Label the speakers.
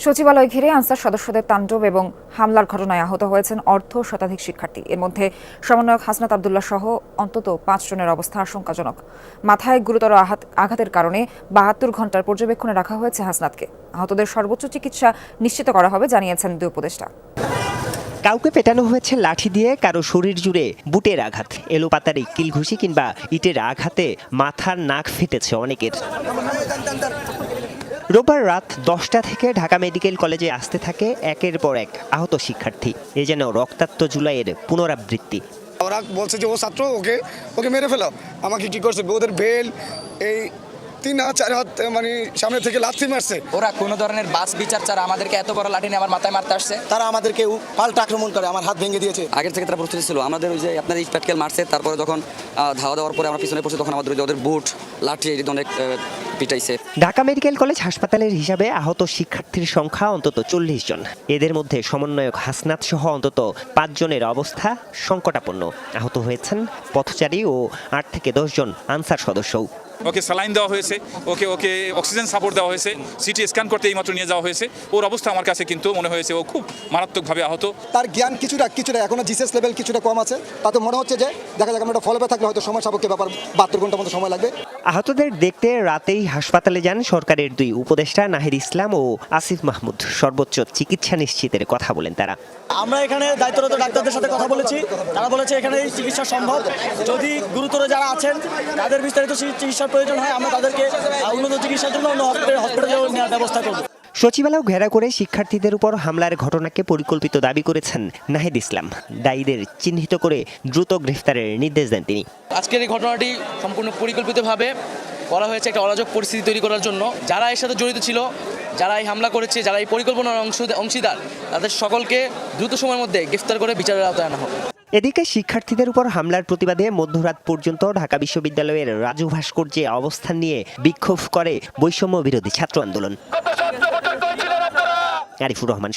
Speaker 1: সচিবালয় ঘিরে আনসার সদস্যদের তাণ্ডব এবং হামলার ঘটনায় আহত হয়েছেন শতাধিক শিক্ষার্থী। এর মধ্যে সমন্বয়ক হাসনাত আব্দুল্লাহ সহ অন্তত 5 জনের অবস্থা আশঙ্কাজনক। মাথায় গুরুতর আঘাতের কারণে 72 ঘণ্টার পর্যবেক্ষণে রাখা হয়েছে হাসনাতকে। আহতদের সর্বোচ্চ চিকিৎসা নিশ্চিত করা হবে জানিয়েছেন দুই উপদেষ্টা।
Speaker 2: কাউকে পেটানো হয়েছে লাঠি দিয়ে, কারো শরীর জুড়ে বুটের আঘাত, এলোপাতারি কিলঘুষি কিংবা ইটের আঘাতে মাথার নাক ফেটেছে অনেকের। রোববার রাত 10টা থেকে ঢাকা মেডিকেল কলেজে আসতে থাকে একের পর এক আহত শিক্ষার্থী। এ যেন রক্তাক্ত জুলাইয়ের পুনরাবৃত্তি।
Speaker 3: ওরা বলছে যে ও ছাত্র, ওকে মেরে ফেলো। আমাকে কি করছে, ওদের বেল এই 3 হাত 4 হাত মানে সামনে থেকে লাথি মারছে।
Speaker 4: ওরা কোনো ধরনের বাস বিচার ছাড়া আমাদেরকে এত বড় লাঠি নিয়ে আমার মাথায় মারতে আসছে।
Speaker 5: তারা আমাদেরকে পাল্টা আক্রমণ করে, আমার হাত ভেঙে দিয়েছে।
Speaker 6: আগের থেকে তারা প্রস্তুতি ছিল। আমাদের ওই যে আপনার ইট পাটকেল মারছে, তারপরে যখন ধাওয়া দেওয়ার পরে আমরা পিছনে পড়ছি, তখন আমাদের ওদের বুট লাঠি অনেক পিটাইছে।
Speaker 2: ঢাকা মেডিকেল কলেজ হাসপাতালের হিসাবে আহত শিক্ষার্থীর সংখ্যা অন্তত 40 জন। এদের মধ্যে সমন্বয়ক হাসনাত সহ অন্তত 5 জনের অবস্থা সংকটাপন্ন। আহত হয়েছেন পথচারী ও 8 থেকে 10 জন আনসার সদস্যও।
Speaker 7: ওকে স্যালাইন দেওয়া হয়েছে, ওকে অক্সিজেন সাপোর্ট দেওয়া হয়েছে, সিটি স্ক্যান করতে এইমাত্র নিয়ে যাওয়া হয়েছে। ওর অবস্থা আমার কাছে কিন্তু মনে হয়েছে ও খুব মারাত্মকভাবে আহত।
Speaker 5: তার জ্ঞান কিছুটা এখনো জিসেস লেভেল কিছুটা কম আছে। তাতে মনে হচ্ছে যে দেখা যাক আমরা ফলোপে থাকলে হয়তো সময় সাপেক্ষে ব্যাপার 72 ঘন্টার মতো সময় লাগবে।
Speaker 2: আহতদের দেখতে রাতেই হাসপাতালে যান সরকারের দুই উপদেষ্টা নাহিদ ইসলাম ও আসিফ মাহমুদ। সর্বোচ্চ চিকিৎসা নিশ্চিতের কথা বলেন তারা।
Speaker 8: আমরা এখানে দায়িত্বরত ডাক্তারদের সাথে কথা বলেছি, তারা বলেছে এখানে চিকিৎসা সম্ভব। যদি গুরুতর যারা আছেন তাদের বিস্তারিত চিকিৎসার প্রয়োজন হয়, আমরা তাদেরকে উন্নত চিকিৎসার জন্য অন্য হসপিটালে নেওয়ার ব্যবস্থা করব।
Speaker 2: সচিবালয় ঘেরা করে শিক্ষার্থীদের উপর হামলার ঘটনাকে পরিকল্পিত দাবি করেছেন নাহিদ ইসলাম। দায়ীদের চিহ্নিত করে দ্রুত গ্রেফতারের নির্দেশ দেন তিনি।
Speaker 9: আজকের এই ঘটনাটি সম্পূর্ণ পরিকল্পিতভাবে করা হয়েছে একটা অরাজক পরিস্থিতি তৈরি করার জন্য। যারা এর সাথে জড়িত ছিল, যারা এই হামলা করেছে, যারা এই পরিকল্পনার অংশীদার, তাদের সকলকে দ্রুত সময়ের মধ্যে গ্রেফতার করে বিচারের আওতায় আনা হবে।
Speaker 2: এদিকে শিক্ষার্থীদের উপর হামলার প্রতিবাদে মধ্যরাত পর্যন্ত ঢাকা বিশ্ববিদ্যালয়ের রাজু ভাস্কর্যে অবস্থান নিয়ে বিক্ষোভ করে বৈষম্য বিরোধী ছাত্র আন্দোলন। আরিফুর রহমান।